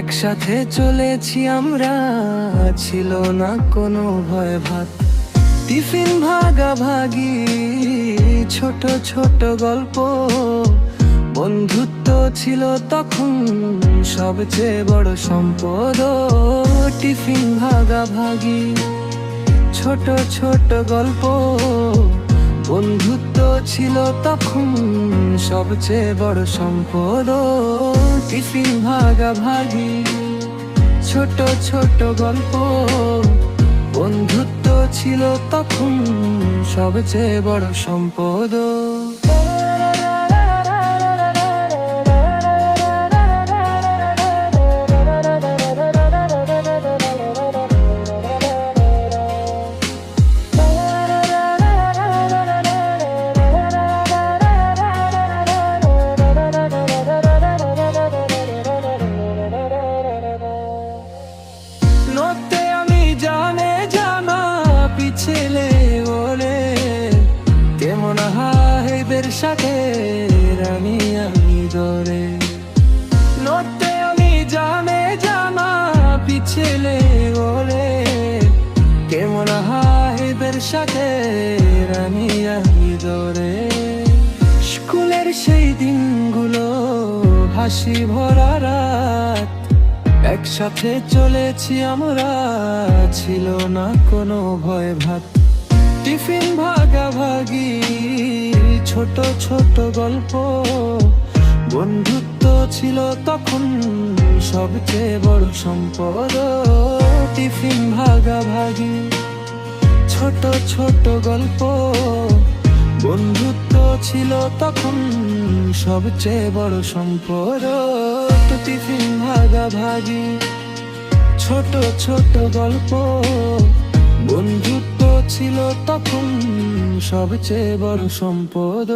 একসাথে চলেছি আমরা, ছিল না কোনো ভয় ভাত। টিফিন ভাগাভাগি, ছোট ছোট গল্প, বন্ধুত্ব ছিল তখন সবচেয়ে বড় সম্পদ। টিফিন ভাগাভাগি, ছোট ছোট গল্প, বন্ধুত্ব ছিল তখন সবচেয়ে বড় সম্পদ। টিফিন ভাগাভাগি, ছোট ছোট গল্প, বন্ধুত্ব ছিল তখন সবচেয়ে বড় সম্পদ। নতে আমি জানে জানা পিছেলে ওরে, কেমন হাইবের সাথে রানী আমি দরে। নতে আমি জানে জানা পিছেলে ওরে, কেমন হাইবের সাথে রানী আমি দরে। স্কুলের সেই দিনগুলো, হাসি ভরা রাত, একসাথে চলেছি আমরা, ছিল না কোনো ভয় ভাত। টিফিন ভাগাভাগি, ছোট ছোট গল্প, বন্ধুত্ব ছিল তখন সবচেয়ে বড় সম্পদ। টিফিন ভাগাভাগি, ছোট ছোট গল্প, বন্ধুত্ব ছিল তখন সবচেয়ে বড় সম্পদ। টিফিন ভাগাভাগি, ছোট ছোট গল্প, বন্ধুত্ব ছিল তখন সবচেয়ে বড় সম্পদ।